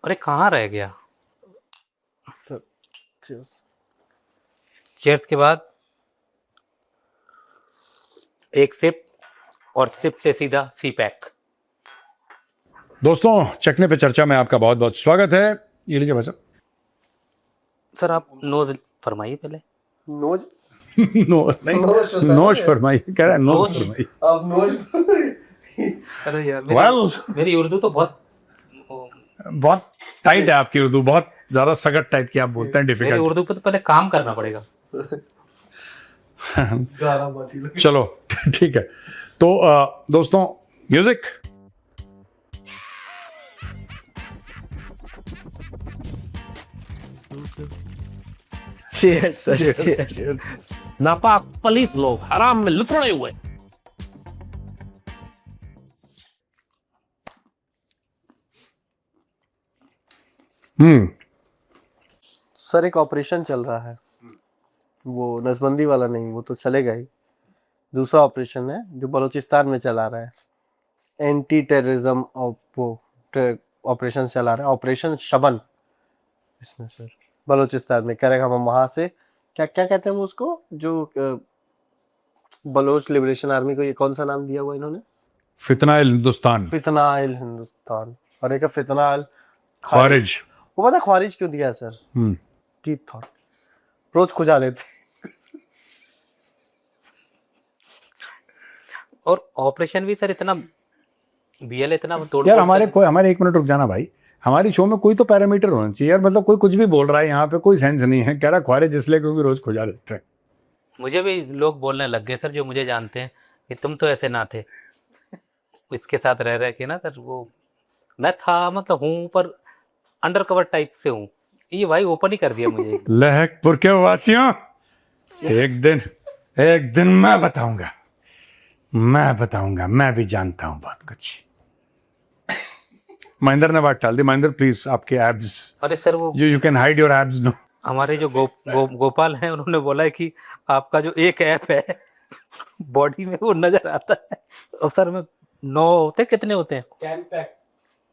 अरे कहाँ रह गया? Sir cheers. चेयर्स के बाद एक सिप, और सिप से सीधा सी पैक। दोस्तों, चखने पे चर्चा में आपका बहुत बहुत स्वागत है। ये लीजिए भाई साहब। सर आप नोज फरमाइए पहले। नोज नो नहीं, नोज होता है नोज ना? फरमाइए, कह रहा है नोज नोज? फरमाइए। अब नोज अरे यार Well- मेरी उर्दू तो बहुत बहुत टाइट है आपकी उर्दू, बहुत ज्यादा सगट टाइप की आप बोलते हैं, मेरी डिफिकल्ट। उर्दू पे तो पहले काम करना पड़ेगा। गाना माटी लगे। चलो ठीक है। तो दोस्तों, म्यूजिक। Cheers sir. नापाक पुलिस लोग हराम में लुथड़े हुए। सर एक ऑपरेशन चल रहा है, वो नसबंदी वाला नहीं, वो तो चलेगा ही। दूसरा ऑपरेशन है जो बलूचिस्तान में चला रहा है, एंटी टेररिज्म ऑपरेशन चला रहा है, ऑपरेशन शबन। इसमें सर बलूचिस्तान में करेगा, हम वहां से क्या क्या कहते हैं वो उसको, जो बलोच लिबरेशन आर्मी को ये कौन सा नाम दिया हुआ इन्होंने? फितना हिंदुस्तान, फितनाइल हिंदुस्तान। और एक फितनाइल खारिज। वो पता ख्वारिज क्यों दिया है सर? डीप थॉट, रोज खुजा लेते। और ऑपरेशन भी सर इतना बीएल इतना तोड़ यार हमारे एक मिनट रुक जाना भाई। हमारी शो में कोई तो पैरामीटर होना चाहिए यार। मतलब कोई कुछ भी बोल रहा है, यहाँ पे कोई सेंस नहीं है। कह रहा ख्वारिज इसलिए क्योंकि रोज खुजा लेते हैं। मुझे भी लोग बोलने लग गए सर, जो मुझे जानते हैं, कि तुम तो ऐसे ना थे। इसके साथ रह रहे के ना सर, वो मैं था मतलब हूँ, पर अंडर कवर टाइप से हूँ। ये भाई ओपन ही कर दिया मुझे। लहकपुर के वासियों, एक दिन मैं बताऊंगा, मैं भी जानता हूं बहुत कुछ। महेंद्र ने बात टाल दी। महेंद्र प्लीज, आपके एब्स, अरे सर वो you can hide your abs no. हमारे जो गोपाल हैं, उन्होंने बोला है कि आपका जो एक ऐप है बॉडी में वो नजर आता है। और सर में 9 होते, कितने होते हैं?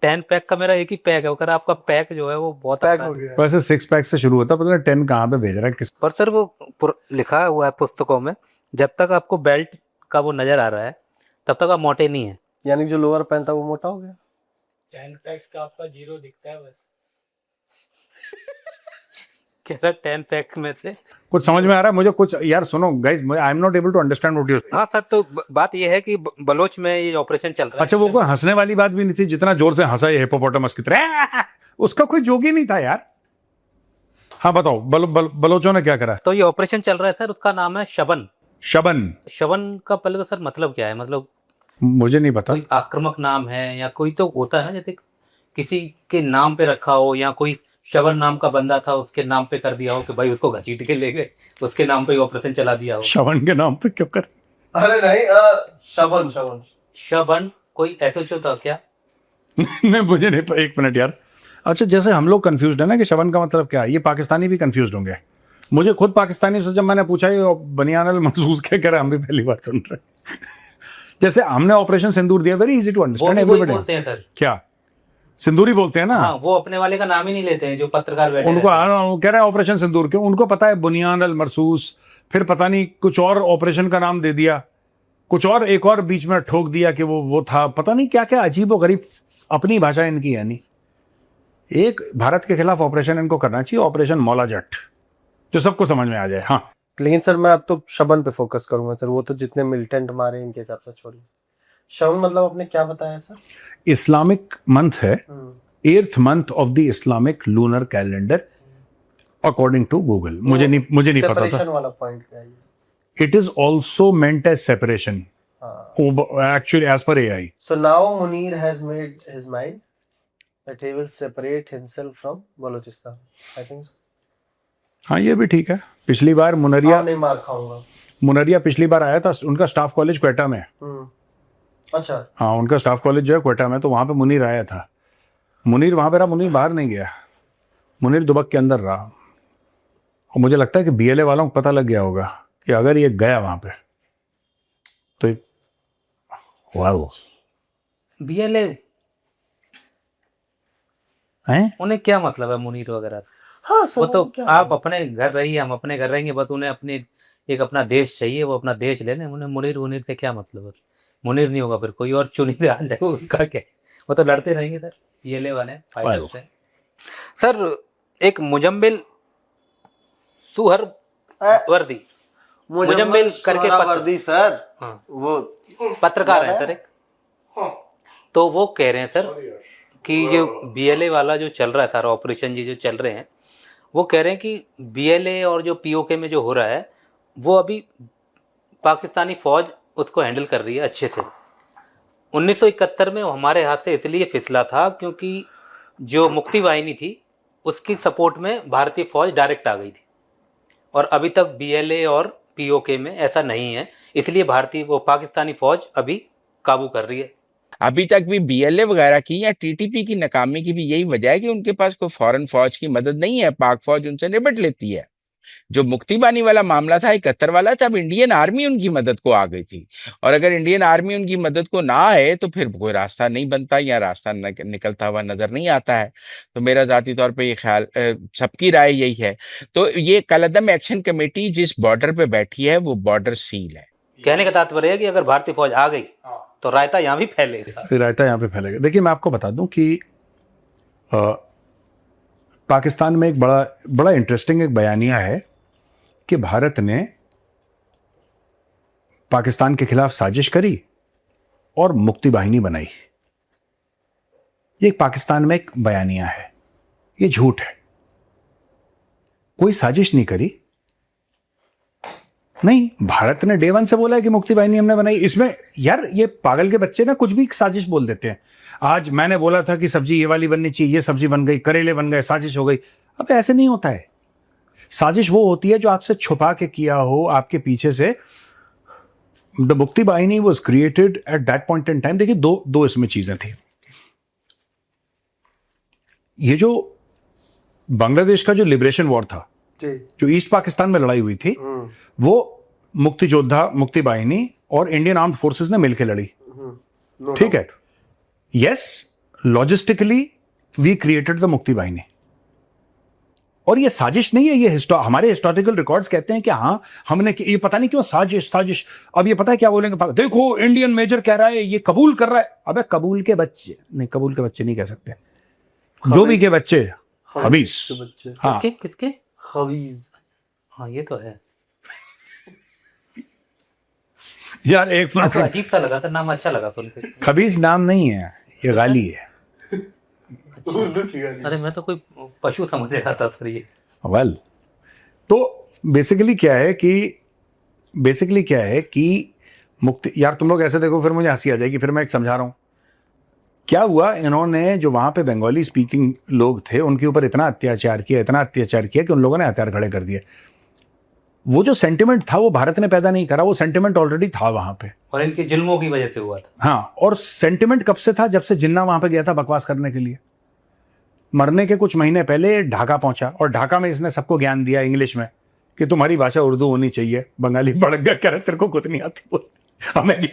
10 पैक का मेरा एक ही पैक है। अगर आपका पैक जो है वो बहुत पैक अच्छा हो है। गया। वैसे 6 पैक से शुरू होता है, पता नहीं 10 कहाँ पे भेज रहा है किस। पर सर वो लिखा हुआ है पुस्तकों में, जब तक आपको बेल्ट का वो नजर आ रहा है तब तक आप मोटे नहीं है। यानी जो लोअर पहनता वो मोटा हो गया। 10 पैक्स का आपका 0 दिखता है बस। कह रहा 10 पैक में से। कुछ समझ में आ रहा है मुझे कुछ। यार सुनो guys, I am not able to understand what you. हाँ सर, तो बात ये है कि बलोच में ये ऑपरेशन चल रहा है। अच्छा, वो कोई हंसने वाली बात भी नहीं थी, जितना जोर से हंसा ये हिप्पोपोटामस की तरह। उसका कोई जोक ही नहीं था यार। हाँ बताओ, बलोचों ने क्या करा? तो ये ऑपरेशन चल रहा है सर, उसका नाम है शबन। शबन? शबन का पहले तो सर मतलब क्या है? मतलब मुझे नहीं पता। कोई आक्रामक नाम है, या कोई तो होता है जैसे किसी के नाम पे रखा हो, या कोई शबन नाम का बंदा था उसके नाम पे कर दिया हो कि भाई उसको घसीट के ले गए, उसके नाम पे ऑपरेशन चला दिया हो। शवन के नाम पे क्यों कर? अरे नहीं, शबन शबन शबन कोई एसएचओ था क्या? नहीं मुझे नहीं, एक मिनट यार। अच्छा, जैसे हम लोग कंफ्यूज है ना कि शबन का मतलब क्या है, ये पाकिस्तानी भी कंफ्यूज होंगे। मुझे खुद पाकिस्तानी से जब मैंने पूछा ये बनियान महसूस क्या कर रहा है, हम भी पहली बार सुन रहे हैं। जैसे हमने ऑपरेशन सिंदूर दिया, वेरी इजी टू वो अंडरस्टैंड भी वही एवरीबॉडी। बोलते हैं सर। क्या सिंदूरी बोलते हैं ना? हाँ, वो अपने वाले का नाम ही नहीं लेते हैं, जो पत्रकार बैठे उनको रहते हैं। वो कह रहे हैं ऑपरेशन सिंदूर क्यों, उनको पता है बुनियान अल मरसूस, फिर पता नहीं कुछ और ऑपरेशन का नाम दे दिया, कुछ और एक और बीच में ठोक दिया कि वो था, पता नहीं क्या क्या अजीब और गरीब अपनी भाषा इनकी है। नहीं, एक भारत के खिलाफ ऑपरेशन इनको करना चाहिए, ऑपरेशन मौला जट, जो सबको समझ में आ जाए। हाँ लेकिन सर मैं अब तो शबन पे फोकस करूंगा सर। वो तो जितने मिलिटेंट मारे इनके हिसाब से छोड़िए। शबन मतलब आपने क्या बताया सर? इस्लामिक मंथ है, 8th month of the Islamic lunar calendar according to Google. मुझे नहीं पता था। सेपरेशन वाला पॉइंट क्या है? It is also meant as separation actually as per AI. So now Munir has made his mind that he will separate himself from Balochistan. I think so. हाँ ये भी ठीक है। पिछली बार हाँ, नहीं मार खाऊंगा। मुनरिया पिछली बार आया था, उनका स्टाफ कॉलेज क्वेटा में है। अच्छा। हाँ, उनका स्टाफ कॉलेज जो है क्वेटा में, तो वहाँ पे मुनीर आया था। मुनीर वहाँ पे रहा, मुनीर बाहर नहीं गया, मुनीर दुबक के अंदर रहा। और मुझे लगता है कि BLA वालों को पता लग गया होगा कि अगर ये गया वहाँ पे तो वाह। बीएलए हैं? उन्हें क्या मतलब है मुनीर वगैरह से? हाँ वो तो क्या आप अपने घर रहिए, हम अपने घर रहेंगे, बस उन्हें अपनी एक अपना देश चाहिए, वो अपना देश ले लें। उन्हें मुनीर मुनीर से क्या मतलब है? मुनीर नहीं होगा फिर कोई और चुनिंदा आ जाएगा, उनका क्या? वो तो लड़ते रहेंगे सर, ये ले वाले फाइटर से। सर एक मुजम्मिल सुहर वर्दी, मुजम्मिल करके वर्दी सर, हाँ, वो पत्रकार है सर एक, तो वो कह रहे हैं सर कि जो बीएलए वाला जो चल रहा है सारा ऑपरेशन जी जो चल रहे हैं, वो कह रहे हैं कि बीएलए और जो पीओके में जो हो रहा है वो अभी पाकिस्तानी फौज उसको हैंडल कर रही है अच्छे से। 1971 में हमारे हाथ से इसलिए फिसला था क्योंकि जो मुक्ति वाहिनी थी उसकी सपोर्ट में भारतीय फौज डायरेक्ट आ गई थी, और अभी तक बीएलए और पीओके में ऐसा नहीं है, इसलिए भारतीय वो पाकिस्तानी फौज अभी काबू कर रही है। अभी तक भी बीएलए वगैरह की या टीटीपी की नाकामी की भी यही वजह है कि उनके पास कोई फॉरेन फौज की मदद नहीं है, पाक फौज उनसे निपट लेती है। जो मुक्ति बानी वाला मामला था 71 वाला, तब इंडियन आर्मी उनकी मदद को आ गई थी, और अगर इंडियन आर्मी उनकी मदद को ना आए तो फिर कोई रास्ता नहीं बनता या रास्ता निकलता हुआ नजर नहीं आता है। तो मेरा जाती तौर पे ये ख्याल, सबकी राय यही है। तो ये कलअदम एक्शन कमेटी जिस बॉर्डर पे बैठी है वो बॉर्डर सील है। कहने का तात्पर्य है कि अगर भारतीय फौज आ गई तो रायता यहाँ भी फैलेगा। रायता यहाँ पे फैलेगा। देखिए मैं आपको बता दूं कि पाकिस्तान में एक बड़ा इंटरेस्टिंग एक बयानिया है कि भारत ने पाकिस्तान के खिलाफ साजिश करी और मुक्ति वाहिनी बनाई। ये एक पाकिस्तान में एक बयानिया है, ये झूठ है। कोई साजिश नहीं करी, नहीं, भारत ने डे वन से बोला है कि मुक्ति वाहिनी हमने बनाई। इसमें यार ये पागल के बच्चे ना कुछ भी साजिश बोल देते हैं। आज मैंने बोला था कि सब्जी ये वाली बननी चाहिए, ये सब्जी बन गई, करेले बन गए, साजिश हो गई। अब ऐसे नहीं होता है। साजिश वो होती है जो आपसे छुपा के किया हो, आपके पीछे से। द मुक्ति वाहिनी was created at that point in time. देखिए दो इसमें चीजें थी। ये जो बांग्लादेश का जो लिबरेशन वॉर था, जो ईस्ट पाकिस्तान में लड़ाई हुई थी, वो मुक्ति योद्धा, मुक्ति वाहिनी और इंडियन आर्म्ड फोर्सेस ने मिलकर लड़ी। ठीक है, yes, logistically we created the Mukti Bahini. और ये साजिश नहीं है, ये हमारे हिस्टोरिकल रिकॉर्ड्स कहते हैं कि हाँ हमने, ये पता नहीं क्यों साजिश। अब ये पता है क्या बोलेंगे, देखो इंडियन मेजर कह रहा है, ये कबूल कर रहा है। अबे कबूल के बच्चे नहीं कह सकते, जो भी के बच्चे, हबीज। हाँ किसके हबीज, हाँ ये तो है यार। एक मिनट, अजीब सा लगा था नाम, अच्छा लगा सुन के। खबीज नाम नहीं है, ये गाली है। अरे मैं तो कोई पशु समझ रहा था सर ये। वेल, तो बेसिकली क्या है कि मुक्ति, यार तुम लोग ऐसे देखो फिर मुझे हंसी आ जाएगी। फिर मैं एक समझा रहा हूं क्या हुआ। इन्होंने जो वहां पे बंगाली स्पीकिंग लोग थे उनके ऊपर इतना अत्याचार किया कि उन लोगों ने हथियार खड़े कर दिए। वो जो सेंटिमेंट था वो भारत ने पैदा नहीं करा, वो सेंटिमेंट ऑलरेडी था वहां पे, और इनके जुल्मों की वजह से हुआ था। हाँ, और सेंटिमेंट कब से था? जब से जिन्ना वहां पे गया था बकवास करने के लिए। मरने के कुछ महीने पहले ढाका पहुंचा, और ढाका में इसने सबको ज्ञान दिया इंग्लिश में कि तुम्हारी भाषा उर्दू होनी चाहिए। बंगाली भड़क गया, कह रहे तेरे को कुछ नहीं आती बोल, हमें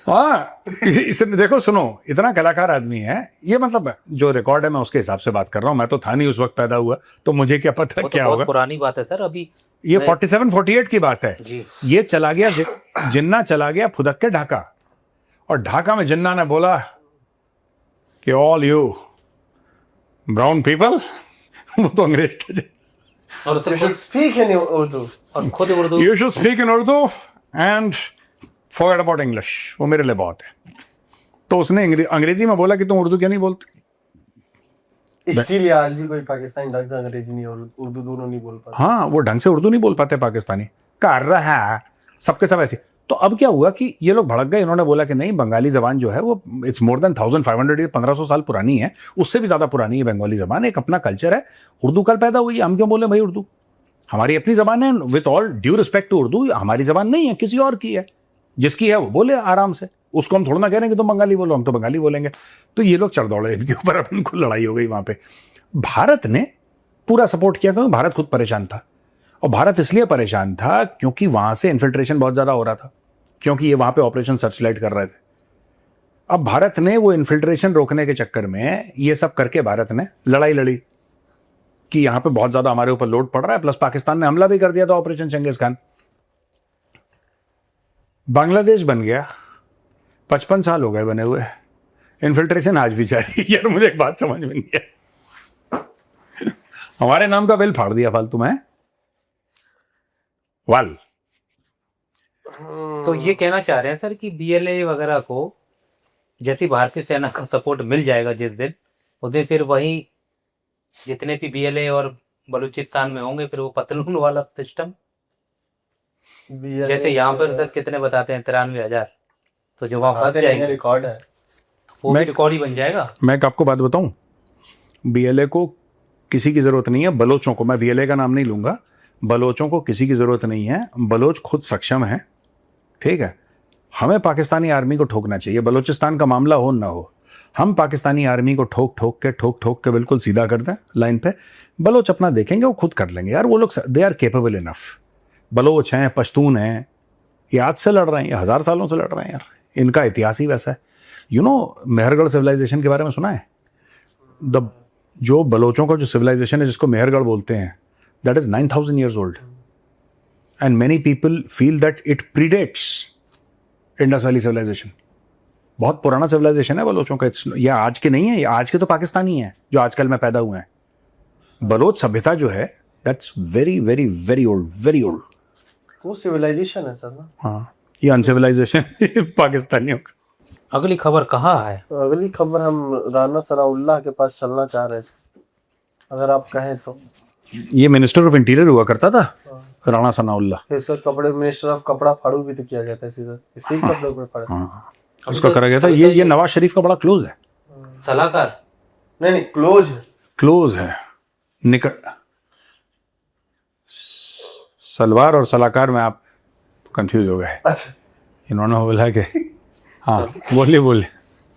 हाँ। इसने देखो, सुनो, इतना कलाकार आदमी है ये, मतलब जो रिकॉर्ड है मैं उसके हिसाब से बात कर रहा हूँ। मैं तो था नहीं उस वक्त पैदा हुआ, तो मुझे क्या पता क्या होगा। पुरानी बात है सर, अभी ये 47-48 की बात है जी। ये चला गया, जिन्ना चला गया फुदक के ढाका, और ढाका में जिन्ना ने बोला कि ऑल यू ब्राउन पीपल, वो तो अंग्रेज थे, और You should speak in Urdu. और खुद Urdu. You should speak in Urdu and forget about English, वो मेरे लिए बहुत है। तो उसने अंग्रेजी में बोला कि तुम उर्दू क्यों नहीं बोलते। इसीलिए आज भी कोई पाकिस्तानी ढंग से अंग्रेजी नहीं और उर्दू दोनों नहीं बोल पाता। हाँ, वो ढंग से उर्दू नहीं बोल पाते पाकिस्तानी, कर रहा है सबके सब ऐसे। तो अब क्या हुआ कि ये लोग भड़क गए, इन्होंने बोला कि नहीं, बंगाली जबान जो है वो इट्स मोर देन 1500 ईयर, 1500 साल पुरानी है, उससे भी ज्यादा पुरानी है बंगाली जबान, एक अपना कल्चर है। उर्दू कल पैदा हुई, हम क्यों बोले भाई उर्दू, हमारी अपनी जबान है। With all due respect to Urdu, हमारी जबान नहीं है, किसी और की है, जिसकी है वो बोले आराम से। उसको हम थोड़ा ना कह रहे हैं कि तुम बंगाली बोलो, हम तो बंगाली बोलेंगे। तो ये लोग चढ़ दौड़े इनके ऊपर, अब इनको लड़ाई हो गई वहां पे। भारत ने पूरा सपोर्ट किया क्योंकि भारत खुद परेशान था, और भारत इसलिए परेशान था क्योंकि वहां से इन्फिल्ट्रेशन बहुत ज्यादा हो रहा था, क्योंकि ये वहां पे ऑपरेशन सर्चलाइट कर रहे थे। अब भारत ने वो इन्फिल्ट्रेशन रोकने के चक्कर में ये सब करके भारत ने लड़ाई लड़ी कि यहां पे बहुत ज्यादा हमारे ऊपर लोड पड़ रहा है, प्लस पाकिस्तान ने हमला भी कर दिया था, ऑपरेशन चंगेज खान। बांग्लादेश बन गया, 55 साल हो गए बने हुए, इन्फिल्ट्रेशन आज भी जारी है। यार मुझे एक बात समझ में नहीं है, हमारे नाम का बिल फाड़ दिया फालतू में वाल। तो ये कहना चाह रहे हैं सर कि बीएलए वगैरह को जैसी भारतीय सेना का सपोर्ट मिल जाएगा जिस दिन, उस दिन फिर वही जितने भी बीएलए और बलूचिस्तान में होंगे फिर वो पतलून वाला सिस्टम, जैसे यहाँ पर सर कितने बताते हैं 93,000, तो जो वहां फंस जाएंगे रिकॉर्ड है, वो भी रिकॉर्ड ही बन जाएगा। मैं आपको बात बताऊं, बीएलए को किसी की जरूरत नहीं है, बलोचों को, मैं बीएलए का नाम नहीं लूंगा, बलोचों को किसी की जरूरत नहीं है, बलोच खुद सक्षम है, ठीक है। हमें पाकिस्तानी आर्मी को ठोकना चाहिए, बलोचिस्तान का मामला हो ना हो, हम पाकिस्तानी आर्मी को ठोक के बिल्कुल सीधा कर दें लाइन पे, बलोच अपना देखेंगे, वो खुद कर लेंगे यार, वो लोग they are capable enough. Baloch हैं, पश्तून हैं, ये आज से लड़ रहे हैं, ये 1000 सालों से लड़ रहे हैं यार, इनका इतिहास ही वैसा है। यू नो मेहरगढ़ सिविलाइजेशन के बारे में सुना है? जो बलोचों का जो सिविलाइजेशन है जिसको मेहरगढ़ बोलते हैं, that is 9000 years old and many people feel that it predates Indus valley civilization. बहुत पुराना सिविलाइजेशन है बलोचों का, ये आज के नहीं है, ये आज के तो पाकिस्तानी हैं जो आजकल में पैदा हुए हैं। बलोच सभ्यता जो है that's very very very old, very old. वो सिविलाइजेशन है सर ना। हाँ, ये अनसिविलाइजेशन पाकिस्तानियों का। अगली खबर कहाँ है? अगली खबर हम राना सनाउल्लाह के पास चलना चाह रहे थे, अगर आप कहें तो। ये मिनिस्टर ऑफ इंटीरियर हुआ करता था राणा सनाउल्लाह। इसका कपड़े मिनिस्टर ऑफ कपड़ा फाड़ू भी तो किया गया था इसी कपड़े में पड़े। हाँ, उसका करा गया था। ये नवाज शरीफ का बड़ा क्लोज है, सलाहकार नहीं क्लोज है निकट। सलवार और सलाहकार में आप कंफ्यूज हो गए। अच्छा, इन्होंने बोला कि हाँ बोलिए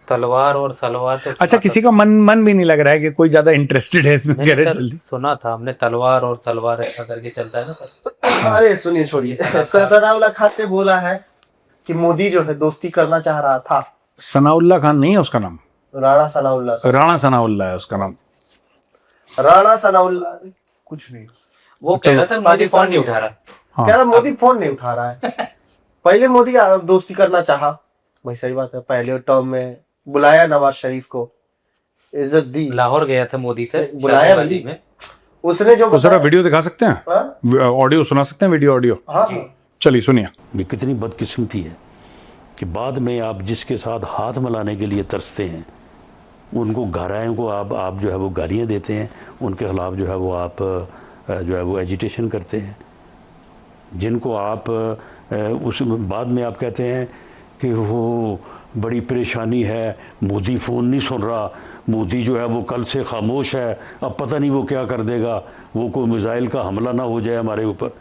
तलवार और सलवार तो अच्छा, किसी का मन भी नहीं लग रहा है कि कोई ज्यादा इंटरेस्टेड है इसमें। नहीं, सर, सुना था हमने तलवार और सलवार ऐसा करके चलता है ना सर। अरे सुनिए छोड़िए, सनाउल्लाह खान ने बोला है कि मोदी जो है दोस्ती करना चाह रहा था। सनाउल्लाह खान नहीं है उसका नाम, राणा सनाउल्लाह। राणा सनाउल्लाह है उसका नाम। राणा सनाउल्लाह कुछ नहीं, वो कह रहा था मोदी फोन नहीं उठा रहा। कह रहा मोदी फोन नहीं उठा रहा है। पहले मोदी दोस्ती करना चाहा, भाई सही बात है, पहले टर्म में बुलाया नवाज शरीफ को, इज्जत दी, लाहौर गया था मोदी से, बुलाया शादी में। उसने जो जरा वीडियो दिखा सकते हैं, ऑडियो सुना सकते हैं, वीडियो ऑडियो। हाँ चलिए सुनिए। ये कितनी बदकिस्मती है कि बाद में आप जिसके साथ हाथ मिलाने के लिए तरसते हैं, उनको घरायों को आप जो है वो गालियाँ देते हैं, उनके खिलाफ जो है वो आप जो है वो एजिटेशन करते हैं, जिनको आप उस बाद में आप कहते हैं कि वो बड़ी परेशानी है, मोदी फ़ोन नहीं सुन रहा, मोदी जो है वो कल से खामोश है, अब पता नहीं वो क्या कर देगा, वो कोई मिसाइल का हमला ना हो जाए हमारे ऊपर।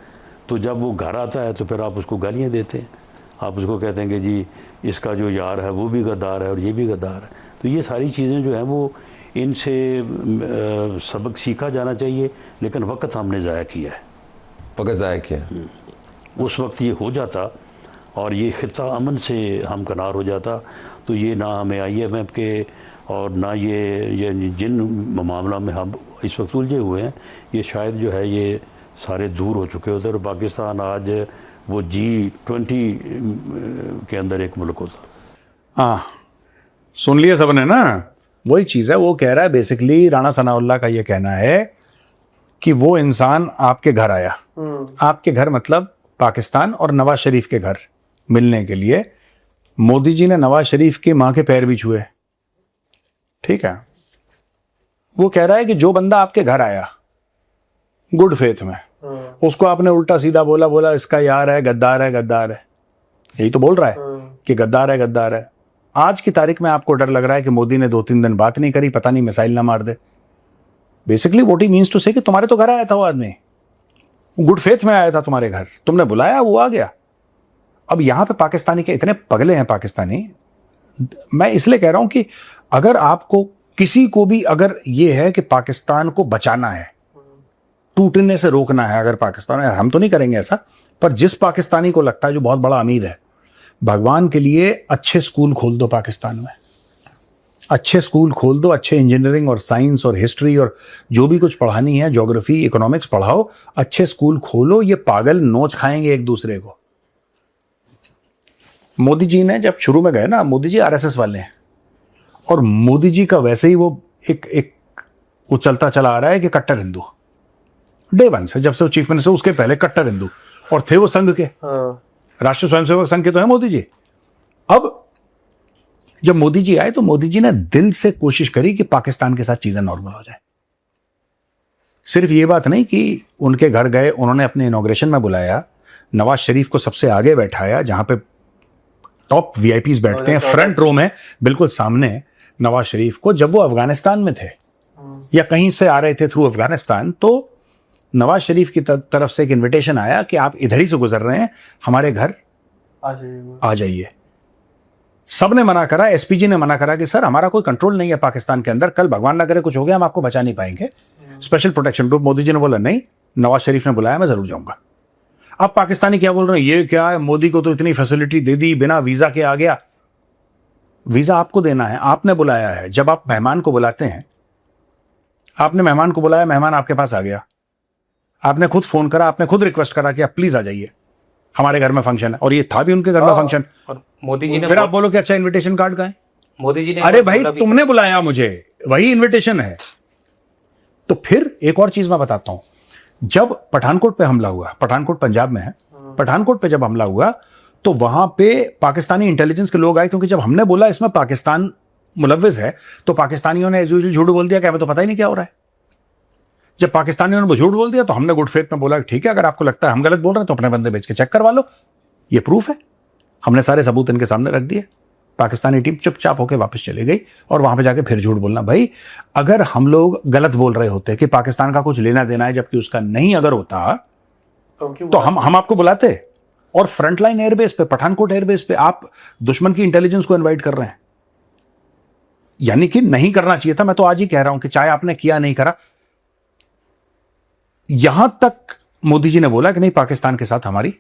तो जब वो घर आता है तो फिर आप उसको गालियाँ देते हैं, आप उसको कहते हैं कि जी इसका जो यार है वो भी गद्दार है और ये भी गद्दार है। तो ये सारी चीज़ें जो हैं वो इनसे सबक सीखा जाना चाहिए, लेकिन वक्त हमने ज़ाया किया है। वक्त ज़ाया किया, उस वक्त ये हो जाता और ये ख़ित्ता अमन से हमकनार हो जाता, तो ये ना हमें IMF के और ना ये जिन मामला में हम इस वक्त उलझे हुए हैं, ये शायद जो है ये सारे दूर हो चुके होते और पाकिस्तान आज वो G20 के अंदर एक मुल्क होता। हाँ, सुन लिया सबने ना, वही चीज़ है। वो कह रहा है बेसिकली, राणा सनाउल्लाह का ये कहना है कि वो इंसान आपके घर आया, आपके घर मतलब पाकिस्तान और नवाज शरीफ के घर मिलने के लिए। मोदी जी ने नवाज शरीफ की मां के पैर भी छुए, ठीक है। वो कह रहा है कि जो बंदा आपके घर आया गुड फेथ में, उसको आपने उल्टा सीधा बोला इसका यार है, गद्दार है, गद्दार है, यही तो बोल रहा है कि गद्दार है, गद्दार है। आज की तारीख में आपको डर लग रहा है कि मोदी ने 2-3 दिन बात नहीं करी, पता नहीं मिसाइल ना मार दे। Basically what he means to say कि तुम्हारे तो घर आया था वो आदमी, गुड फेथ में आया था तुम्हारे घर, तुमने बुलाया, वो आ गया। अब यहां पे पाकिस्तानी के इतने पगले हैं पाकिस्तानी, मैं इसलिए कह रहा हूं कि अगर आपको किसी को भी अगर ये है कि पाकिस्तान को बचाना है, टूटने से रोकना है, अगर पाकिस्तान, हम तो नहीं करेंगे ऐसा, पर जिस पाकिस्तानी को लगता है जो बहुत बड़ा अमीर है, भगवान के लिए अच्छे स्कूल खोल दो पाकिस्तान में, अच्छे स्कूल खोल दो, अच्छे इंजीनियरिंग और साइंस और हिस्ट्री और जो भी कुछ पढ़ानी है, ज्योग्राफी इकोनॉमिक्स पढ़ाओ, अच्छे स्कूल खोलो। ये पागल नोच खाएंगे एक दूसरे को। मोदी जी ने जब शुरू में गए ना, मोदी जी आरएसएस वाले हैं, और मोदी जी का वैसे ही वो एक वो चलता चला आ रहा है कि कट्टर हिंदू, डे वन से, जब से वो चीफ मिनिस्टर, उसके पहले कट्टर हिंदू, और थे वो संघ के, राष्ट्रीय स्वयंसेवक संघ के तो है मोदी जी। अब जब मोदी जी आए तो मोदी जी ने दिल से कोशिश करी कि पाकिस्तान के साथ चीजें नॉर्मल हो जाए। सिर्फ ये बात नहीं कि उनके घर गए, उन्होंने अपने इनॉग्रेशन में बुलाया, नवाज शरीफ को सबसे आगे बैठाया, जहां पे टॉप वीआईपीज बैठते हैं, फ्रंट रो में बिल्कुल सामने नवाज शरीफ को। जब वो अफगानिस्तान में थे या कहीं से आ रहे थे थ्रू अफगानिस्तान, तो नवाज शरीफ की तरफ से एक इन्विटेशन आया कि आप इधर ही से गुजर रहे हैं, हमारे घर आ जाइए। सबने मना करा, एसपीजी ने मना करा कि सर हमारा कोई कंट्रोल नहीं है पाकिस्तान के अंदर, कल भगवान ना करे कुछ हो गया, हम आपको बचा नहीं पाएंगे, special protection group. Modi ji ने बोला नहीं, नवाज शरीफ ने बुलाया, मैं जरूर जाऊंगा। अब पाकिस्तानी क्या बोल रहे हैं, ये क्या है, मोदी को तो इतनी फैसिलिटी दे दी, बिना वीजा के आ गया। वीजा आपको देना है, आपने बुलाया है। जब आप मेहमान को बुलाते हैं, आपने मेहमान को बुलाया, मेहमान आपके पास आ गया, आपने खुद फोन करा, आपने खुद रिक्वेस्ट करा कि आप प्लीज आ जाइए, हमारे घर में फंक्शन है, और ये था भी उनके घर में फंक्शन। और मोदी जी ने फिर आप बोलो कि अच्छा इन्विटेशन कार्ड का है, मोदी जी ने, अरे भाई तुमने बुलाया मुझे, वही इन्विटेशन है। तो फिर एक और चीज मैं बताता हूं, जब पठानकोट पे हमला हुआ, पठानकोट पंजाब में है, पठानकोट पे जब हमला हुआ तो वहां पे पाकिस्तानी इंटेलिजेंस के लोग आए, क्योंकि जब हमने बोला इसमें पाकिस्तान मुलव्विस है, तो पाकिस्तानियों ने झूठ बोल दिया कि हमें तो पता ही नहीं क्या हो रहा है। जब पाकिस्तानियों ने झूठ बोल दिया तो हमने गुड फेथ में बोला ठीक है, अगर आपको लगता है हम गलत बोल रहे हैं तो अपने बंदे भेज के चेक करवा लो, ये प्रूफ है। हमने सारे सबूत इनके सामने रख दिए। पाकिस्तानी टीम चुपचाप होकर वापस चली गई और वहां पे जाके फिर झूठ बोलना। भाई अगर हम लोग गलत बोल रहे होते कि पाकिस्तान का कुछ लेना देना है, जबकि उसका नहीं अगर होता, तो हम आपको बुलाते। और फ्रंटलाइन एयरबेस पे, पठानकोट एयरबेस पे आप दुश्मन की इंटेलिजेंस को इनवाइट कर रहे हैं, यानी कि नहीं करना चाहिए था। मैं तो आज ही कह रहा हूं कि चाहे आपने किया नहीं करा, यहां तक मोदी जी ने बोला कि नहीं, पाकिस्तान के साथ हमारी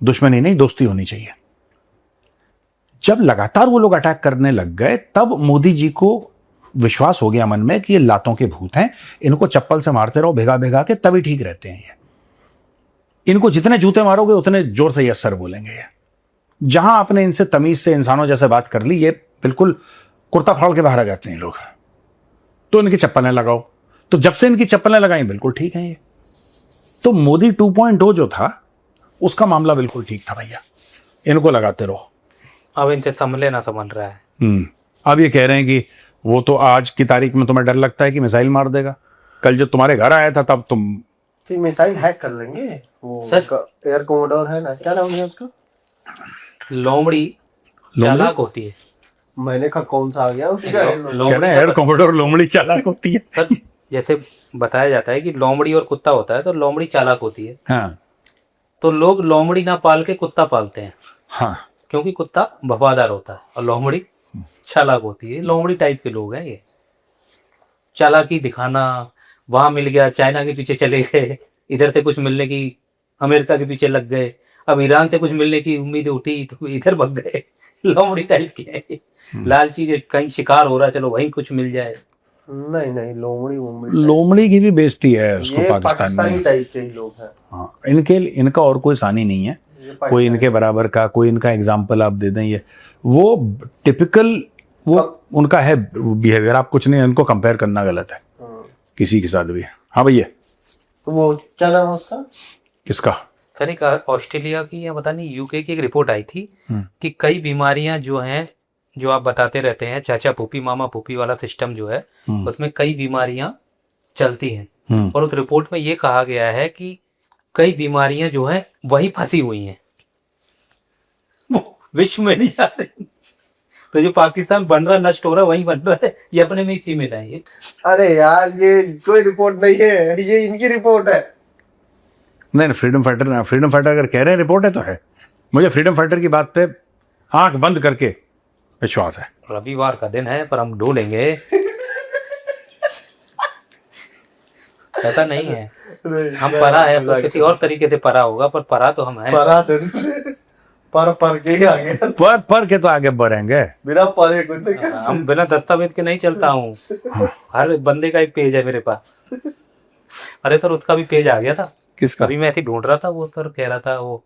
दुश्मनी नहीं, दोस्ती होनी चाहिए। जब लगातार वो लोग अटैक करने लग गए, तब मोदी जी को विश्वास हो गया मन में कि ये लातों के भूत हैं, इनको चप्पल से मारते रहो भिगा भिगा के, तभी ठीक रहते हैं ये। इनको जितने जूते मारोगे उतने जोर से यस सर बोलेंगे ये। जहां आपने इनसे तमीज से इंसानों जैसे बात कर ली, ये बिल्कुल कुर्ता फाड़ के बाहर आ जाते हैं लोग। तो इनकी चप्पलें लगाओ, तो जब से इनकी चप्पलें लगाई बिल्कुल ठीक है ये। तो मोदी 2.0 जो था उसका मामला बिल्कुल ठीक था भैया, इनको लगाते रहो। अब इनसे संभले ना संभल रहा है। अब ये कह रहे हैं कि वो तो आज की तारीख में तुम्हें डर लगता है कि मिसाइल मार देगा। कल जब तुम्हारे घर आया था तब तुम मिसाइल हैक कर लेंगे। वो एयर कोमोडोर है ना, क्या नाम है उसका, लोमड़ी चालाक होती है। मैंने कहा कौन सा आ गया उसका, एयर कोमोडोर लोमड़ी चालाक होती है। सर जैसे बताया जाता है कि लोमड़ी और कुत्ता होता है, तो लोमड़ी चालाक होती है। हाँ तो लोग लोमड़ी ना पाल के कुत्ता पालते हैं। हाँ, क्योंकि कुत्ता वफादार होता है और लोमड़ी चालाक होती है। लोमड़ी टाइप के लोग हैं ये, चालाकी दिखाना। वहां मिल गया, चाइना के पीछे चले गए, इधर से कुछ मिलने की अमेरिका के पीछे लग गए, अब ईरान से कुछ मिलने की उम्मीद उठी तो इधर भग गए। लोमड़ी टाइप के हैं, लालची, कहीं शिकार हो रहा, चलो वहीं कुछ मिल जाए। नहीं नहीं, लोमड़ी की भी बेइज्जती है उसको पाकिस्तान में। टाइप के ही लोग हैं। हाँ, इनका और कोई सानी नहीं है, कोई इनके बराबर का, कोई इनका एग्जाम्पल आप दे दें। ये वो टिपिकल वो उनका है बिहेवियर। आप कुछ नहीं, इनको कंपेयर करना गलत है किसी के साथ भी। हाँ भैया, तो वो क्या नाम है उसका, किसका? सर एक ऑस्ट्रेलिया की या पता नहीं यूके की एक रिपोर्ट आई थी कि कई बीमारियां जो हैं, जो आप बताते रहते हैं चाचा फूफी मामा फूफी वाला सिस्टम जो है, उसमें कई बीमारियां चलती हैं। और उस रिपोर्ट में ये कहा गया है कि कई बीमारियां जो हैं वही फंसी हुई हैं, वो विश्व में नहीं जा रही। तो जो पाकिस्तान बन रहा, नष्ट हो रहा, वही बन रहा है, ये अपने में ही सीमित है ये। अरे यार ये कोई रिपोर्ट नहीं है, ये इनकी रिपोर्ट है। नहीं, फ्रीडम फाइटर अगर कह रहे हैं रिपोर्ट है तो है। मुझे फ्रीडम फाइटर की बात पे आंख बंद करके विश्वास है। रविवार का दिन है पर हम ढूंढेंगे। ऐसा नहीं है, हम परा है, तो किसी और तरीके से परा होगा, पर परा तो हम है। परा से पर के ही आ गया, पर के तो आगे बढ़ेंगे। बिना पढ़े कुछ नहीं। हम बिना दस्तावेज के नहीं चलता हूँ। हर बंदे का एक पेज है मेरे पास। अरे सर उसका भी पेज आ गया था। किसका? अभी मैं ऐसे ढूंढ रहा था, वो सर कह रहा था वो,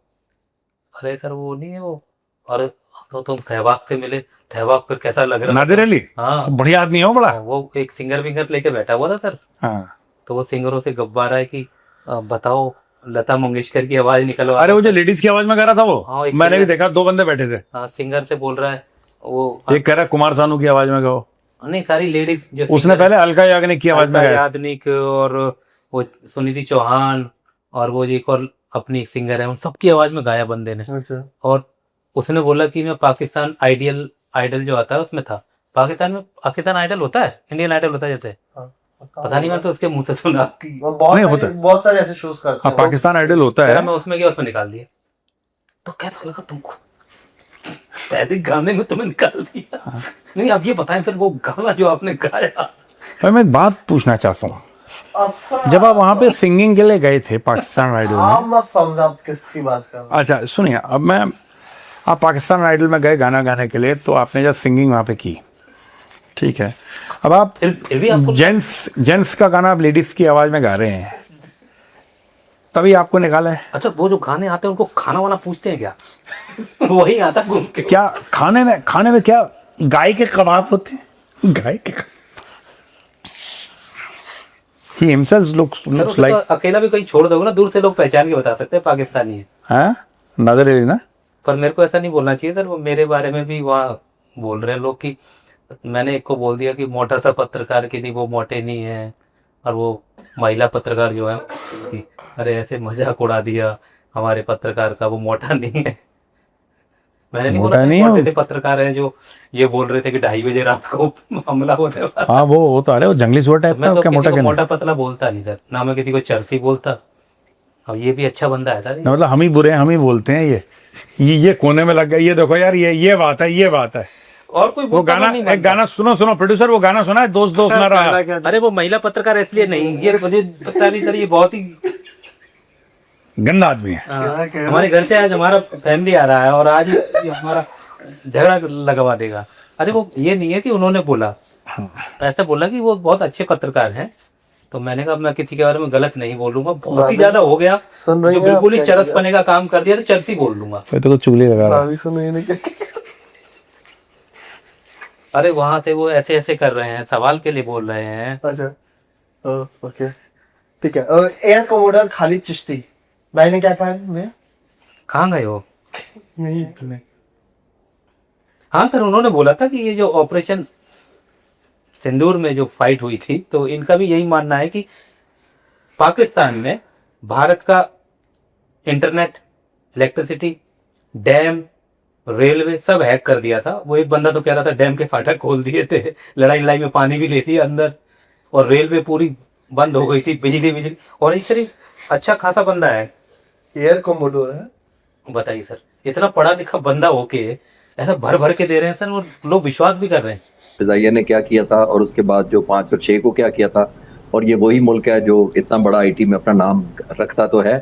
अरे सर वो नहीं है वो, अरे तो तुम ठहवाक से मिले, ठहवाक पर कैसा लग रहा नादिर अली, हाँ बढ़िया आदमी हो बड़ा। वो एक सिंगर विंगर लेके बैठा हुआ था सर। हाँ, तो वो सिंगरों से गब्बा रहा है कि बताओ लता मंगेशकर की आवाज निकलवा। अरे वो जो लेडीज की आवाज में गा रहा था वो, हाँ, एक मैंने भी सिंगर- देखा, 2 बंदे बैठे थे। हाँ सिंगर से बोल रहा है वो, एक कह रहा है कुमार सानू की आवाज में गाओ, नहीं सारी लेडीज जो उसने सिंगर- पहले अलका याग्निक की आवाज में अलका गाया। याग्निक और वो सुनिधि चौहान और वो एक और अपनी एक सिंगर है, उन सबकी आवाज में गाया बंदे ने। अच्छा, और उसने बोला कि मैं पाकिस्तान आइडल जो आता है उसमें था। पाकिस्तान में पाकिस्तान आइडल होता है, इंडियन आइडल होता है जैसे, पता नहीं, मैं तो उसके मुंह से सुना। वो बहुत नहीं सारे- होता। बहुत सारे ऐसे शोज करते हाँ, हैं। पाकिस्तान आइडल होता कह रहा है। मैं उसमें गया, उसमें निकाल दिया। तो कैसा लगा तुमको? पहले गाने में तुम्हें निकाल दिया। नहीं अब ये बताएं फिर वो गाना जो आपने गाया। भाई मैं एक बात पूछना चाहता हूँ, अब जब आप वहां पे सिंगिंग के लिए गए थे पाकिस्तान आइडल में, आप मत समझा आप किसकी बात कर रहे हैं। अच्छा सुनिए, अब मैं, आप पाकिस्तान आइडल में गए गाना गाने के लिए, तो आपने जब सिंगिंग वहां पे की, ठीक है, अब आप फिर भी आपको जेंट्स का गाना आप लेडीज की आवाज में गा रहे हैं, तभी आपको निकाला है। अच्छा वो जो गाने आते हैं उनको खाना वाना पूछते हैं क्या? वही आता घूम के। क्या खाने में क्या गाय के कबाब होते हैं? गाय के He himself looks सर, उसे like, तो अकेला भी कहीं छोड़ दोगे ना, दूर से लोग पहचान के बता सकते हैं पाकिस्तानी है। हाँ, नादिर अली ना। पर मेरे को ऐसा नहीं बोलना चाहिए सर, वो मेरे बारे में भी वहाँ बोल रहे हैं लोग कि मैंने एक को बोल दिया कि मोटा सा पत्रकार की, नहीं वो मोटे नहीं है, और वो महिला पत्रकार जो है कि अरे ऐसे मजाक उड़ा दिया हमारे पत्रकार का, वो मोटा नहीं है। मैंने नहीं मोटा बोला नहीं है मोटे वो। थे पत्रकार हैं जो ये बोल रहे थे कि 2:30 बजे रात को हमला होने वाला। हाँ वो तो अरे वो जंगली सुअर टाइप मैं का, तो क्या किसी मोटा को क्या नहीं? मोटा पतला बोलता नहीं सर, ना मैं किसी को चरसी बोलता। अब ये भी अच्छा बंदा है सर। ना, मतलब हम ही बुरे हैं, हम ही बोलते हैं ये कोने में लग गया। ये देखो यार, ये बात है, ये बात है। और कोई वो बोलता गाना, नहीं एक बनता। गाना सुनो प्रोड्यूसर, वो गाना सुना है, दोस्त दोस्त ना रहा। क्या अरे वो महिला पत्रकार इसलिए नहीं, ये मुझे पता नहीं सर, ये बहुत ही गंदा आदमी है। क्या कह रहे हमारे घर से आज हमारा फैमिली आ रहा है और आज ये हमारा झगड़ा लगवा देगा। अरे वो ये नहीं है कि उन्होंने बोला, ऐसा बोला कि वो बहुत अच्छे पत्रकार हैं, तो मैंने कहा मैं किसी के बारे में गलत नहीं बोलूंगा, बहुत ही ज्यादा हो गया सुन रही जो हैं बिल्कुल ही आप क्या चरस पने का काम कर दिया, तो चरसी बोल दूंगा। तो कुछ चुगली लगा रहा है। भाभी सुन रही है क्या? अरे वहां से वो ऐसे ऐसे कर रहे हैं, सवाल के लिए बोल रहे हैं। अच्छा, ओके, ठीक है। एयर कमोडर खालिद चिश्ती, मैंने क्या कहा मैं? कहाँ गए हो? नहीं तुमने हाँ सर, उन्होंने बोला था कि ये जो ऑपरेशन सिंदूर में जो फाइट हुई थी, तो इनका भी यही मानना है कि पाकिस्तान में भारत का इंटरनेट, इलेक्ट्रिसिटी, डैम, रेलवे सब हैक कर दिया था। वो एक बंदा तो कह रहा था डैम के फाटक खोल दिए थे, लड़ाई में पानी भी ले लिया अंदर, और रेलवे पूरी बंद हो गई थी, बिजली। और एक तरीके अच्छा खासा बंदा है। एयर कमोडर है। बताइए सर, इतना पढ़ा लिखा बंदा होके ऐसा भर भर के दे रहे हैं सर, वो लोग विश्वास भी कर रहे हैं। फिजाइया ने क्या किया था और उसके बाद जो 5 और 6 को क्या किया था, और ये वही मुल्क है जो इतना बड़ा आईटी में अपना नाम रखता तो है।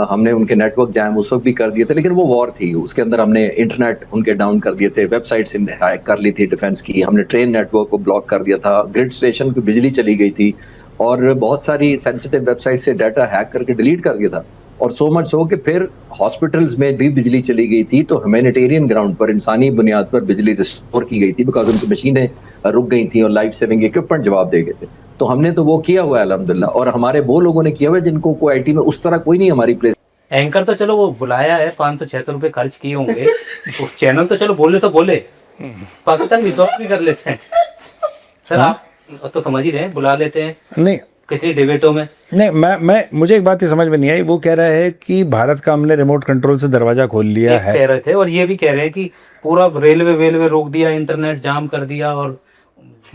हमने उनके नेटवर्क जैम उस वक्त भी कर दिए थे, लेकिन वो वॉर थी, उसके अंदर हमने इंटरनेट उनके डाउन कर दिए थे, वेबसाइट्स हैक कर ली थी डिफेंस की, हमने ट्रेन नेटवर्क को ब्लॉक कर दिया था, ग्रिड स्टेशन की बिजली चली गई थी, और बहुत सारी सेंसिटिव वेबसाइट से डाटा हैक करके डिलीट कर दिया था। और सो मच सो कि फिर हॉस्पिटल्स में भी बिजली चली गई थी, तो ह्यूमैनिटेरियन ग्राउंड पर, इंसानी बुनियाद पर बिजली रिस्टोर की गई थी, बिकॉज उनकी मशीनें रुक गई थी और लाइफ सेविंग इक्विपमेंट जवाब दे गए थे। तो हमने तो वो किया हुआ है अल्हम्दुलिल्लाह, और हमारे वो लोगों ने किया हुआ है जिनको कोई आईटी में उस तरह कोई नहीं हमारी प्लेस। एंकर तो चलो वो बुलाया है, 576 रुपए खर्च किए होंगे, तो चैनल तो चलो बोले तो बोले, पाकिस्तान विश्वास भी कर लेते हैं सर। आप तो समझ ही रहे हैं, बुला लेते हैं नहीं कितनी डिबेटों में। नहीं, मैं मुझे एक बात ही समझ में नहीं आई। वो कह रहा है कि भारत का हमने रिमोट कंट्रोल से दरवाजा खोल लिया ये है। कह रहे थे, और ये भी कह रहे हैं कि पूरा रेलवे रोक दिया, इंटरनेट जाम कर दिया, और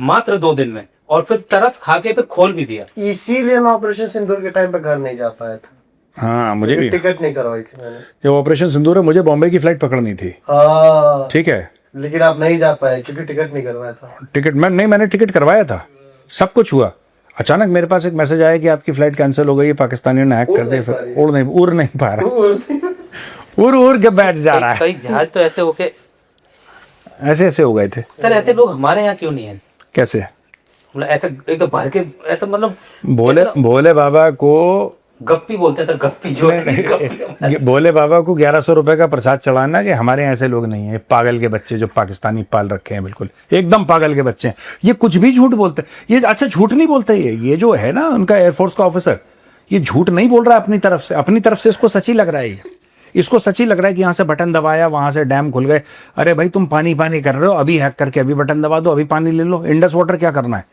मात्र 2 दिन में, और फिर तरस खा के फिर खोल भी दिया। इसीलिए मैं ऑपरेशन सिंदूर के टाइम पे घर नहीं जा पाया था। हाँ, मुझे भी टिकट नहीं करवाई थी मैंने। ये ऑपरेशन सिंदूर है, मुझे बॉम्बे की फ्लाइट पकड़नी थी, हाँ, ठीक है, लेकिन आप नहीं जा पाए क्योंकि टिकट नहीं करवाया था। टिकट मैंने टिकट करवाया था, सब कुछ हुआ। अचानक मेरे पास एक मैसेज आया कि आपकी फ्लाइट कैंसिल हो गई है, पाकिस्तानियों ने हैक कर दिया। फिर उड़ नहीं पा रहा। उड़ उड़ के बैठ जा रहा है। कई जहाज तो ऐसे होके ऐसे ऐसे हो गए थे। सर, ऐसे लोग हमारे यहाँ क्यों नहीं है? कैसे? मतलब ऐसे एक तो भर के ऐसा, मतलब भोले बाबा को गप्पी बोलते थे, गप्पी जो गप्पी। भोले बाबा को 1100 रुपए का प्रसाद चढ़ाना कि हमारे यहाँ ऐसे लोग नहीं है, पागल के बच्चे जो पाकिस्तानी पाल रखे हैं, बिल्कुल एकदम पागल के बच्चे हैं। ये कुछ भी झूठ बोलते हैं। ये अच्छा झूठ नहीं बोलते, ये जो है ना उनका एयरफोर्स का ऑफिसर, ये झूठ नहीं बोल रहा है अपनी तरफ से। अपनी तरफ से इसको सच्ची लग रहा है, ये इसको सच्ची लग रहा है कि यहाँ से बटन दबाया, वहां से डैम खुल गए। अरे भाई तुम पानी पानी कर रहे हो, अभी हैक करके अभी बटन दबा दो, अभी पानी ले लो। इंडस वाटर क्या करना है?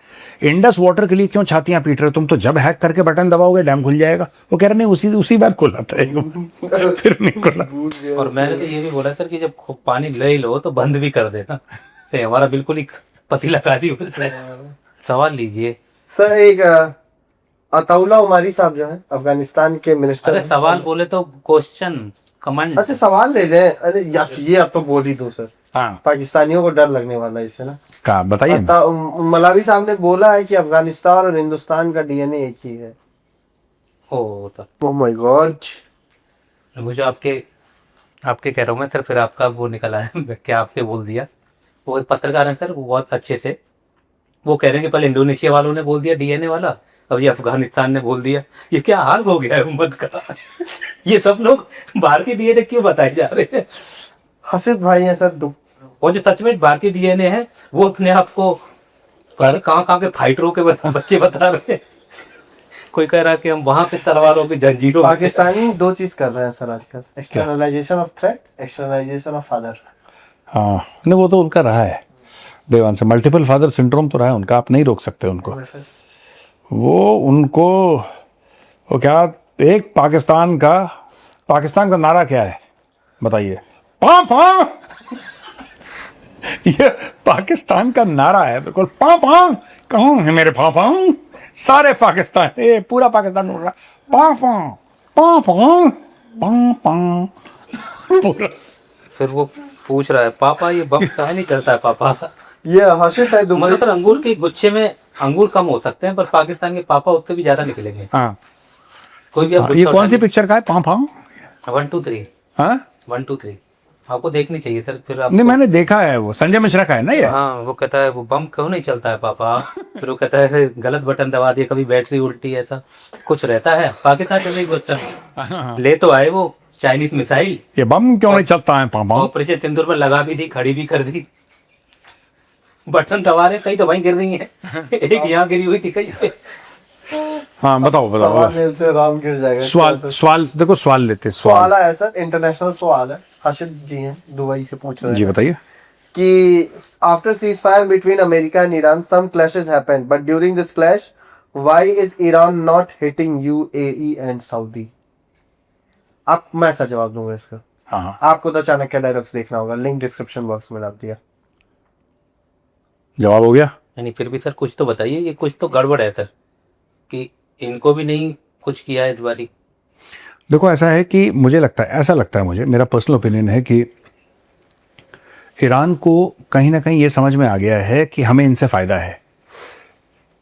इंडस वाटर के लिए क्यों छातियां पीट रहे हो तुम? तो जब हैक करके बटन दबाओगे डैम खुल जाएगा। वो कह रहे नहीं, उसी बार खुला था फिर नहीं खुला। और मैंने तो ये भी बोला सर कि जब खूब पानी ले लो तो बंद भी कर देना। तो हमारा बिल्कुल ही पतीला खाली हो जाता है। सवाल लीजिए सर। एक अताउल्ला उमारी साहब जो है अफगानिस्तान के मिनिस्टर। अरे सवाल बोले तो क्वेश्चन कमेंट। अच्छा सवाल ले लें। अरे ये आप तो बोल ही दो सर। हाँ, पाकिस्तानियों को डर लगने वाला है इससे ना। कहा बताइए। मलावी साहब ने बोला है कि अफगानिस्तान और हिंदुस्तान का डीएनए एक ही है। Oh my God. मुझे आपके कह रहा हूँ मैं सर, फिर आपका वो निकला है क्या आपने बोल दिया। वो एक पत्रकार है सर, वो बहुत अच्छे से वो कह रहे हैं कि पहले इंडोनेशिया वालों ने बोल दिया डीएनए वाला, अब ये अफगानिस्तान ने बोल दिया। ये क्या हाल हो गया है उम्मत का? ये सब लोग भारतीय डीएनए क्यों बताए जा रहे हैं? हसीब भाई है सर। वो जो सच में भारतीय डीएनए है वो अपने आप को कहाँ के फाइटरों के बच्चे बता रहे हैं। कोई कह रहा है कि हम वहां पे तलवारों की जंजीरों। पाकिस्तानी दो चीज कर रहे हैं सर आजकल, एक्सटर्नलाइजेशन ऑफ थ्रेट, एक्सटर्नलाइजेशन ऑफ फादर। हाँ नहीं, वो तो उनका रहा है देवान से, मल्टीपल फादर सिंड्रोम तो रहा है उनका, आप नहीं रोक सकते उनको। वो क्या एक पाकिस्तान का नारा क्या है बताइए? पां पां। ये पाकिस्तान का नारा है बिल्कुल। पां पां। कौन है मेरे पां पां? सारे पाकिस्तान, ये पूरा पाकिस्तान उड़ रहा। पां पां पां पां पां पां पूरा। फिर वो पूछ रहा है पापा ये बम कहाँ नहीं चलता है पापा? ये हर्षित है दुबई। मतलब अंगूर के गुच्छे में अंगूर कम हो सकते हैं पर पाकिस्तान के पापा उससे भी ज्यादा निकलेंगे। हाँ, कोई भी ये कौन सी पिक्चर का है? पां पां 1 2 3। हाँ 1 2 3 आपको देखनी चाहिए सर। फिर नहीं, मैंने देखा है, वो संजय मिश्रा का है ना ये। हाँ, वो कहता है वो बम क्यों नहीं चलता है पापा? फिर वो कहता है गलत बटन दबा दिया, कभी बैटरी उल्टी, ऐसा कुछ रहता है। पाकिस्तान चलने की बटन ले तो आए वो चाइनीज मिसाइल, ये बम क्यों नहीं चलता है पापा? ऑपरेशन सिंदूर में लगा भी दी, खड़ी भी कर दी, बटन दबा रहे, कई तो वहीं गिर रही है। एक यहाँ गिरी हुई थी कहीं पे। हाँ बताओ सवाल लेते हैं, राम गिर जाएगा। सवाल देखो, सवाल लेते हैं। सवाल है सर, इंटरनेशनल सवाल है। हर्षित जी हैं दुबई से पूछ रहे हैं जी बताइए कि after cease fire between America and Iran some clashes happened but during this clash why is Iran not hitting UAE and Saudi? आप मैं सर जवाब दूंगा इसका। हाँ आपको तो चाणक्य डायलॉग्स देखना होगा, लिंक डिस्क्रिप्शन बॉक्स में डाल दिया। जवाब हो गया। नहीं फिर भी सर कुछ तो बताइए, ये कुछ तो गड़बड़ है सर कि इनको भी नहीं कुछ किया है इस बारी। देखो ऐसा है कि मुझे लगता है, ऐसा लगता है मुझे, मेरा पर्सनल ओपिनियन है कि ईरान को कहीं ना कहीं ये समझ में आ गया है कि हमें इनसे फ़ायदा है।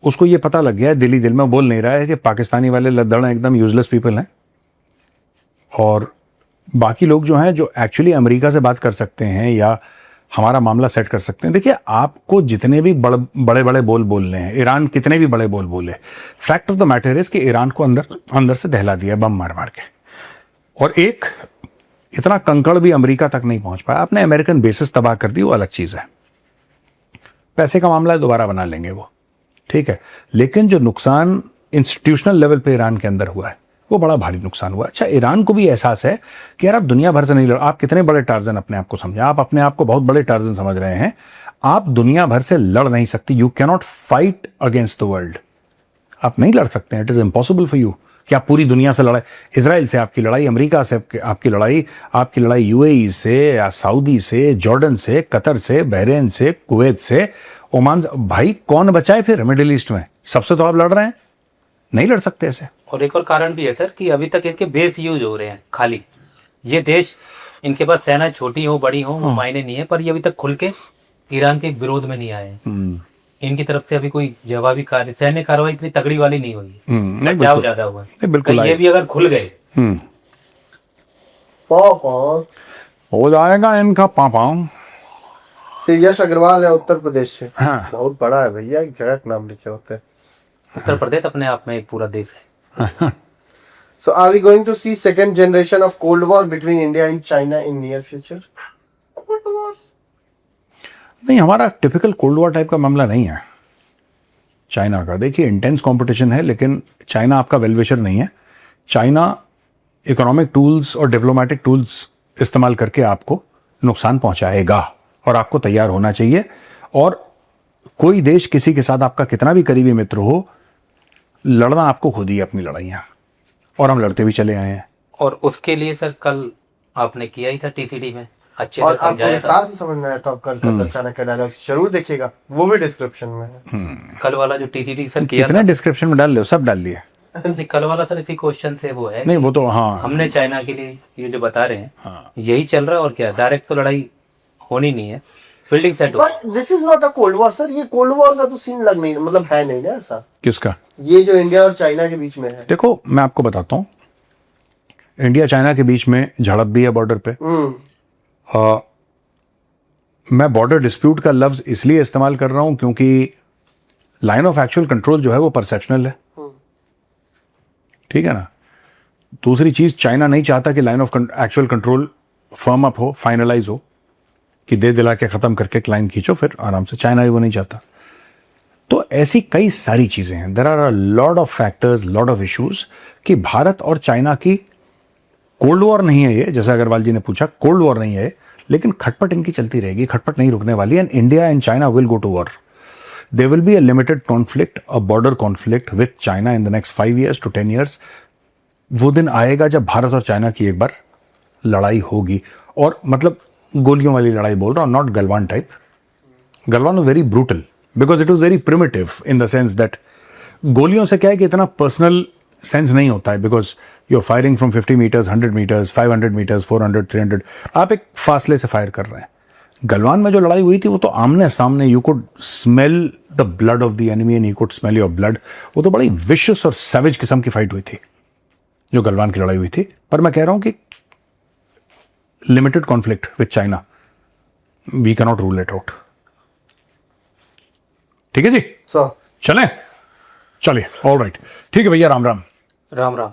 उसको ये पता लग गया है, दिल ही दिल में बोल नहीं रहा है कि पाकिस्तानी वाले लद्दड़ एकदम यूजलेस पीपल हैं, और बाकी लोग जो हैं जो एक्चुअली अमेरिका से बात कर सकते हैं या हमारा मामला सेट कर सकते हैं। देखिए, आपको जितने भी बड़े बड़े बोलने हैं, ईरान कितने भी बड़े बोले, fact of the matter is कि ईरान को अंदर से दहला दिया बम मार के, और एक इतना कंकड़ भी अमेरिका तक नहीं पहुंच पाया। आपने अमेरिकन बेसिस तबाह कर दी, वो अलग चीज़ है, पैसे का मामला है, दोबारा बना लेंगे वो, ठीक है। लेकिन जो नुकसान इंस्टीट्यूशनल लेवल पे ईरान के अंदर हुआ है वो बड़ा भारी नुकसान हुआ। अच्छा, ईरान को भी एहसास है कि यार आप दुनिया भर से नहीं लड़, आप कितने बड़े टार्जन अपने आप को समझे, आप अपने आप को बहुत बड़े टार्जन समझ रहे हैं, आप दुनिया भर से लड़ नहीं सकती। You cannot fight against the world, आप नहीं लड़ सकते हैं, it is impossible for you कि आप पूरी दुनिया से लड़ाई। इसराइल से आपकी लड़ाई, अमेरिका से आपकी लड़ाई यूएई से या सऊदी से, जॉर्डन से, कतर से, बहरीन से, कुवैत से, ओमान से। भाई कौन बचा है फिर मिडिल ईस्ट में? सबसे तो आप लड़ रहे हैं, नहीं लड़ सकते ऐसे। और एक और कारण भी है सर कि अभी तक इनके बेस यूज हो रहे हैं खाली। ये देश, इनके पास सेना छोटी हो बड़ी हो वो मायने नहीं है, पर ये अभी तक खुल के ईरान के विरोध में नहीं आए। इनकी तरफ से अभी कोई जवाबी सैन्य कार्रवाई इतनी तगड़ी वाली नहीं हुई, बचाव ज्यादा हुआ। बिल्कुल, ये भी अगर खुल गए पापा हो जाएगा इनका पापा। से यश अग्रवाल है उत्तर प्रदेश से। हाँ। बहुत बड़ा है भैया, एक जगह का नाम लिखे होते हैं। उत्तर प्रदेश अपने आप में एक पूरा देश है। So are we going to see second generation of Cold War between India and China in near future? Cold War? नहीं, हमारा टिपिकल कोल्ड वॉर टाइप का मामला नहीं है चाइना का। देखिए, इंटेंस कंपटीशन है, लेकिन चाइना आपका वेलविशर नहीं है। चाइना इकोनॉमिक टूल्स और डिप्लोमेटिक टूल्स इस्तेमाल करके आपको नुकसान पहुंचाएगा और आपको तैयार होना चाहिए। और कोई देश किसी के साथ आपका कितना भी करीबी मित्र हो, लड़ना आपको खुद ही है अपनी लड़ाइयाँ, और हम लड़ते भी चले आए हैं। और उसके लिए सर कल आपने किया ही था टीसीडी में, अच्छे और से आपको समझाया था। विस्तार से समझ में आया था कल का चाणक्य डायलॉग, जरूर देखिएगा, वो भी डिस्क्रिप्शन में है। कल वाला जो टीसीडी सर किया कितने डिस्क्रिप्शन में डाल लो, सब डाल लिए। नहीं, कल वाला सर इसी क्वेश्चन से वो है नहीं, कि वो तो हाँ, हमने चाइना के लिए ये जो बता रहे हैं यही चल रहा है। और क्या, डायरेक्ट तो लड़ाई होनी नहीं है, फील्डिंग सेट हो। But this is not a cold war sir, ये कोल्ड वॉर का तो सीन लग नहीं, मतलब है नहीं ना ऐसा। किसका? ये जो इंडिया और चाइना के बीच में है। देखो, मैं आपको बताता हूँ, इंडिया चाइना के बीच में झड़प भी है बॉर्डर पे। मैं बॉर्डर डिस्प्यूट का लफ्ज इसलिए इस्तेमाल कर रहा हूं क्योंकि लाइन ऑफ एक्चुअल कंट्रोल जो है वो परसेप्शनल है, ठीक है ना। दूसरी चीज, चाइना नहीं चाहता कि line of actual control firm up हो, फाइनलाइज हो, कि दे दिला के खत्म करके लाइन खींचो फिर आराम से। चाइना ही वो नहीं चाहता। तो ऐसी कई सारी चीजें हैं, there are a lot of factors, lot of issues, कि भारत और चाइना की कोल्ड वॉर नहीं है ये, जैसा अग्रवाल जी ने पूछा, कोल्ड वॉर नहीं है, लेकिन खटपट इनकी चलती रहेगी, खटपट नहीं रुकने वाली। And India and China will go to war. There will be a limited conflict, a border conflict with China in the next 5 years to 10 years। वो दिन आएगा जब भारत और चाइना की एक बार लड़ाई होगी, और मतलब गोलियों वाली लड़ाई बोल रहा हूं, not Galwan type. Galwan was very brutal because it was very primitive in the sense that गोलियों से क्या है कि इतना पर्सनल सेंस नहीं होता है, because you are firing from 50 meters, 100 meters, 500 meters, 400, 300, आप एक फासले से फायर कर रहे हैं। गलवान में जो लड़ाई हुई थी वो तो आमने सामने, you could smell the blood of the enemy and you could smell your blood. वो तो बड़ी विशियस और सैवेज किस्म की फाइट हुई थी जो गलवान की लड़ाई हुई थी। पर मैं कह रहा हूं कि limited conflict with China, we can not rule it out. ठीक है जी, सर चलें, चलिए, ऑल राइट, ठीक है भैया, राम राम। राम राम।